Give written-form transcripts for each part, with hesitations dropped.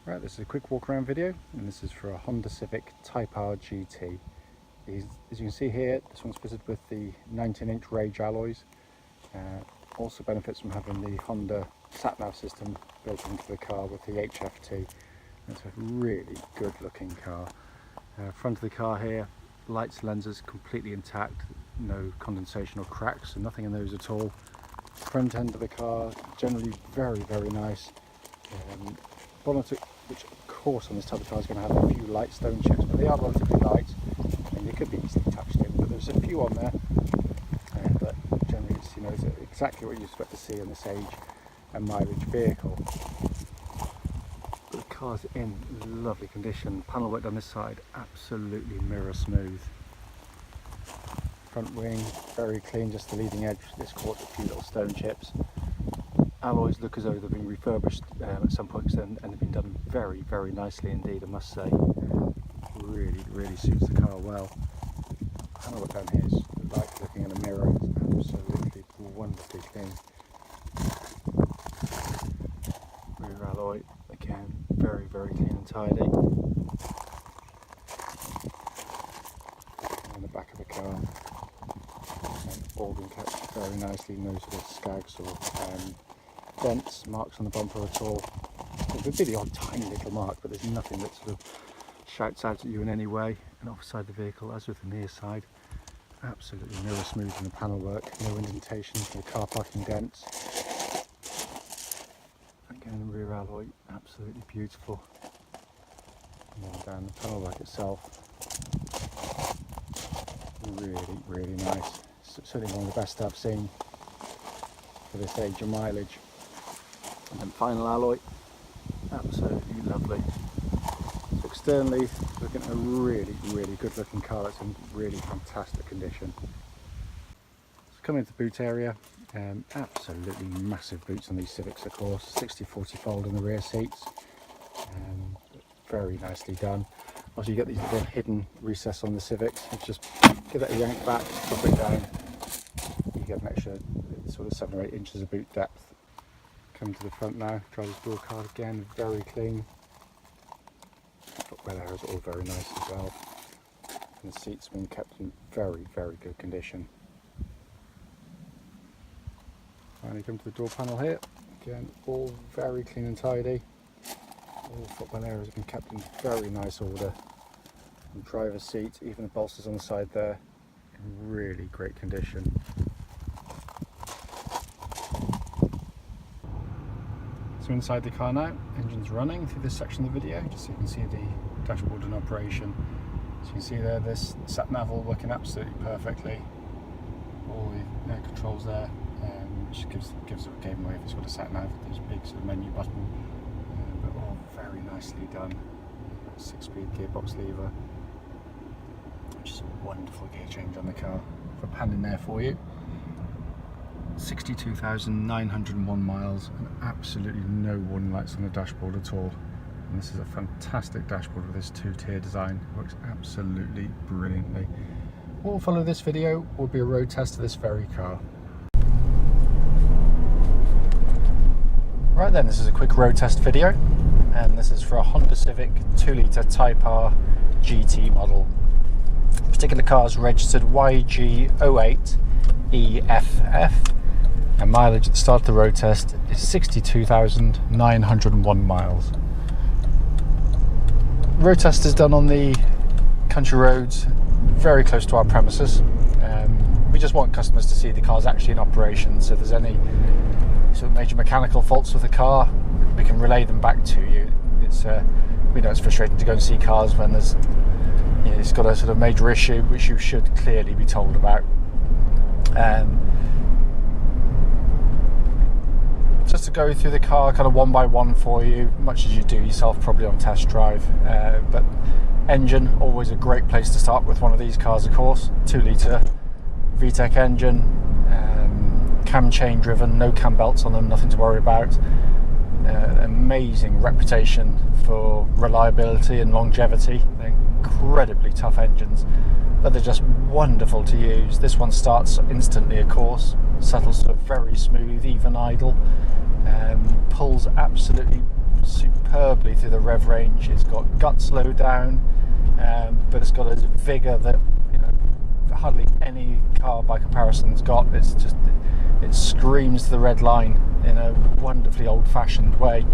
Right, this is a quick walk around video, and this is for a Honda Civic Type R GT. As you can see here, this one's fitted with the 19-inch Rage alloys. Also benefits from having the Honda sat-nav system built into the car with the HFT. It's a really good looking car. Front of the car here, lights, lenses completely intact, no condensation or cracks, so nothing in those at all. Front end of the car, generally very, very nice. Bonnet, which of course on this type of car is going to have a few light stone chips, but they are relatively light and they could be easily touched in, but there's a few on there. But generally it's, it's exactly what you expect to see in this age and mileage vehicle. But the car's in lovely condition. Panel work down this side, absolutely mirror smooth. Front wing, very clean, just the leading edge. This caught a few little stone chips. Alloys look as though they've been refurbished at some point, and they've been done very, very nicely indeed, I must say. Really, really suits the car well. Panel work down here is like looking in a mirror. It's absolutely wonderfully clean. Rear alloy, again, very, very clean and tidy. And the back of the car, all been kept very nicely, no sort of skags or dents, marks on the bumper at all. There's really odd tiny little mark, but there's nothing that sort of shouts out at you in any way. And offside the vehicle, as with the near side, absolutely mirror smooth in the panel work, no indentations, no car parking dents. Again, the rear alloy, absolutely beautiful. And then down the panel work itself, really, really nice. Certainly one of the best I've seen for this age of mileage. And then final alloy, absolutely lovely. So externally, looking at a really, really good looking car that's in really fantastic condition. So coming into the boot area, absolutely massive boots on these Civics, of course. 60/40 fold in the rear seats, very nicely done. Also you get these little hidden recess on the Civics. You just give that a yank back, drop it down, you get an extra sort of 7 or 8 inches of boot depth. Come to the front now, driver's door card again, very clean. Footwell there is all very nice as well. And the seats have been kept in very, very good condition. Finally come to the door panel here, again all very clean and tidy. All footwell areas have been kept in very nice order. And driver's seat, even the bolsters on the side there, in really great condition. So inside the car now, engine's running through this section of the video, just so you can see the dashboard in operation. So you can see there, this sat-nav all working absolutely perfectly. All the controls there, which gives it a game away if it's got a sat-nav. There's a big sort of menu button, but all very nicely done. 6-speed gearbox lever, which is a wonderful gear change on the car. For a pan in there for you. 62,901 miles and absolutely no warning lights on the dashboard at all. And this is a fantastic dashboard with this 2-tier design. It works absolutely brilliantly. What will follow this video will be a road test of this very car. Right then, this is a quick road test video, and this is for a Honda Civic 2-litre Type R GT model. The particular car is registered YG08EFF. And mileage at the start of the road test is 62,901 miles. Road test is done on the country roads very close to our premises. We just want customers to see the car's actually in operation, so if there's any sort of major mechanical faults with the car, we can relay them back to you. We know it's frustrating to go and see cars when there's, it's got a sort of major issue which you should clearly be told about. Just to go through the car kind of one by one for you, much as you do yourself probably on test drive. But engine, always a great place to start with one of these cars, of course. 2-litre VTEC engine, cam chain driven, no cam belts on them, nothing to worry about. Amazing reputation for reliability and longevity. They're incredibly tough engines, but they're just wonderful to use. This one starts instantly, of course, settles to a very smooth, even idle, pulls absolutely superb superbly through the rev range. It's got gut slow down, but it's got a vigour that, you know, hardly any car by comparison's got. It's just, it screams the red line in a wonderfully old-fashioned way,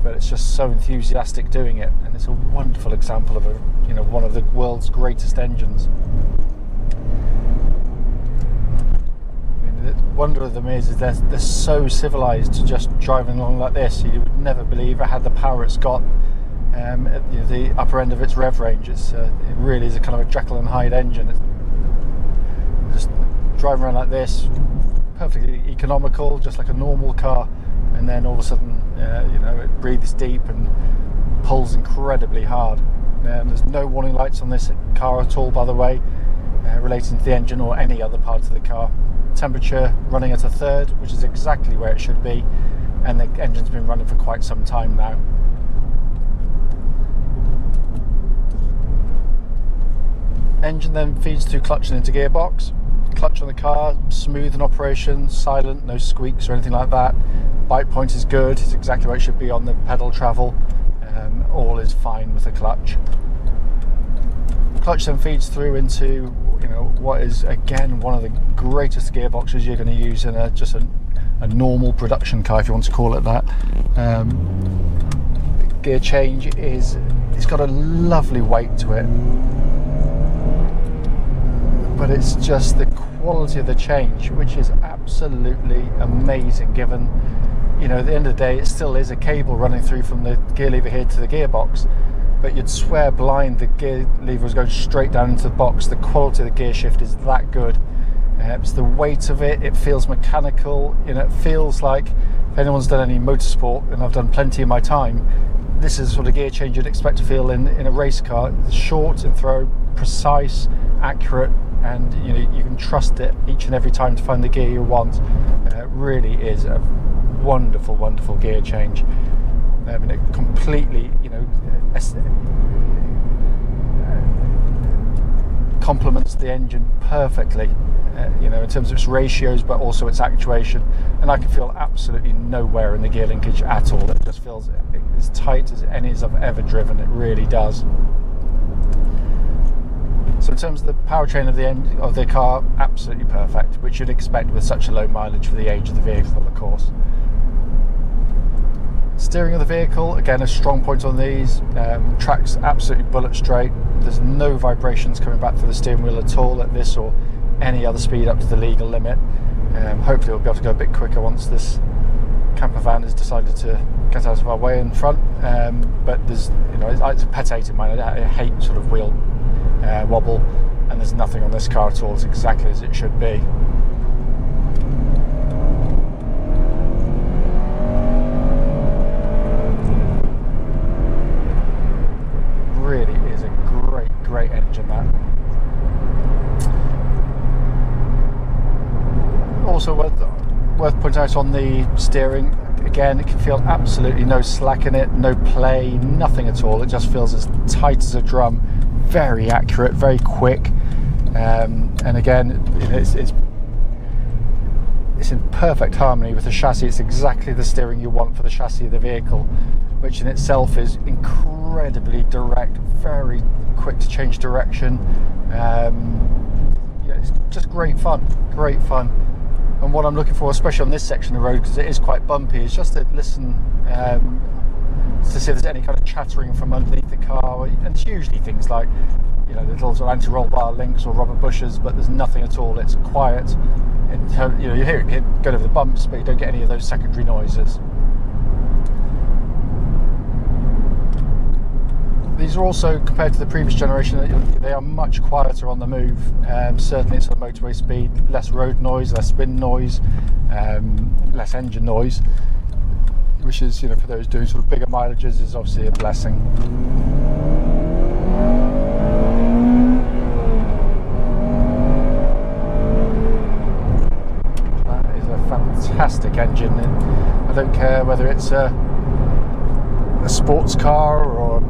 but it's just so enthusiastic doing it, and it's a wonderful example of one of the world's greatest engines. The wonder of them is they're so civilized to just driving along like this. You would never believe it had the power it's got at the upper end of its rev range. It really is a kind of a Jekyll and Hyde engine. It's just driving around like this, perfectly economical, just like a normal car, and then all of a sudden it breathes deep and pulls incredibly hard. There's no warning lights on this car at all, by the way, relating to the engine or any other part of the car. Temperature running at a third, which is exactly where it should be, and the engine's been running for quite some time now. Engine then feeds through clutch and into gearbox. Clutch on the car, smooth in operation, silent, no squeaks or anything like that. Bite point is good, it's exactly where it should be on the pedal travel. All is fine with the clutch. Clutch then feeds through into what is again one of the greatest gearboxes you're going to use in just a normal production car, if you want to call it that. Gear change it's got a lovely weight to it, but it's just the quality of the change which is absolutely amazing, given at the end of the day it still is a cable running through from the gear lever here to the gearbox, but you'd swear blind the gear lever is going straight down into the box. The quality of the gear shift is that good. It's the weight of it, it feels mechanical, it feels like, if anyone's done any motorsport, and I've done plenty in my time, this is the sort of gear change you'd expect to feel in a race car. It's short and throw, precise, accurate, and you can trust it each and every time to find the gear you want. It really is a wonderful, wonderful gear change. And it completely, complements the engine perfectly, in terms of its ratios, but also its actuation. And I can feel absolutely nowhere in the gear linkage at all. It just feels as tight as any as I've ever driven. It really does. So in terms of the powertrain of the car, absolutely perfect, which you'd expect with such a low mileage for the age of the vehicle, of course. Steering of the vehicle, again, a strong point on these. Track's absolutely bullet straight. There's no vibrations coming back through the steering wheel at all at this or any other speed up to the legal limit. Hopefully we'll be able to go a bit quicker once this camper van has decided to get out of our way in front. But there's, it's a pet hate of mine. I hate sort of wheel wobble, and there's nothing on this car at all. It's exactly as it should be. Really is a great engine, that. Also worth pointing out on the steering, again, it can feel absolutely no slack in it, no play, nothing at all. It just feels as tight as a drum, very accurate, very quick, and again, it's in perfect harmony with the chassis. It's exactly the steering you want for the chassis of the vehicle, which in itself is incredibly direct, very quick to change direction. It's just great fun. And what I'm looking for, especially on this section of the road, because it is quite bumpy, is just to listen to see if there's any kind of chattering from underneath the car. And it's usually things like, little sort of anti-roll bar links or rubber bushes, but there's nothing at all. It's quiet. You hear it go over the bumps, but you don't get any of those secondary noises. These are also, compared to the previous generation, they are much quieter on the move. Certainly it's on motorway speed, less road noise, less spin noise, less engine noise, which is, for those doing sort of bigger mileages, is obviously a blessing. That is a fantastic engine. I don't care whether it's a sports car or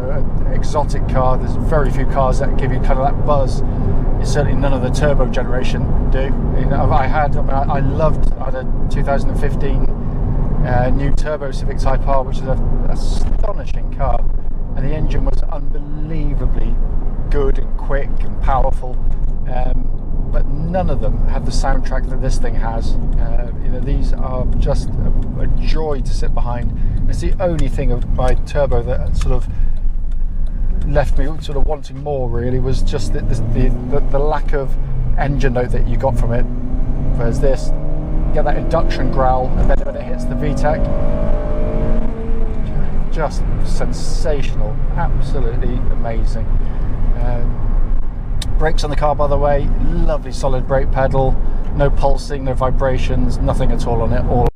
an exotic car. There's very few cars that give you kind of that buzz. It's certainly none of the turbo generation do. I had a 2015 new turbo Civic Type R, which is an astonishing car, and the engine was unbelievably good and quick and powerful, but none of them had the soundtrack that this thing has. You know, these are just a joy to sit behind. And it's the only thing of my turbo that sort of left me sort of wanting more, really, was just the lack of engine note that you got from it. Whereas this, you get that induction growl, and then when it hits the VTEC, just sensational, absolutely amazing. Brakes on the car, by the way, lovely solid brake pedal, no pulsing, no vibrations, nothing at all on it, all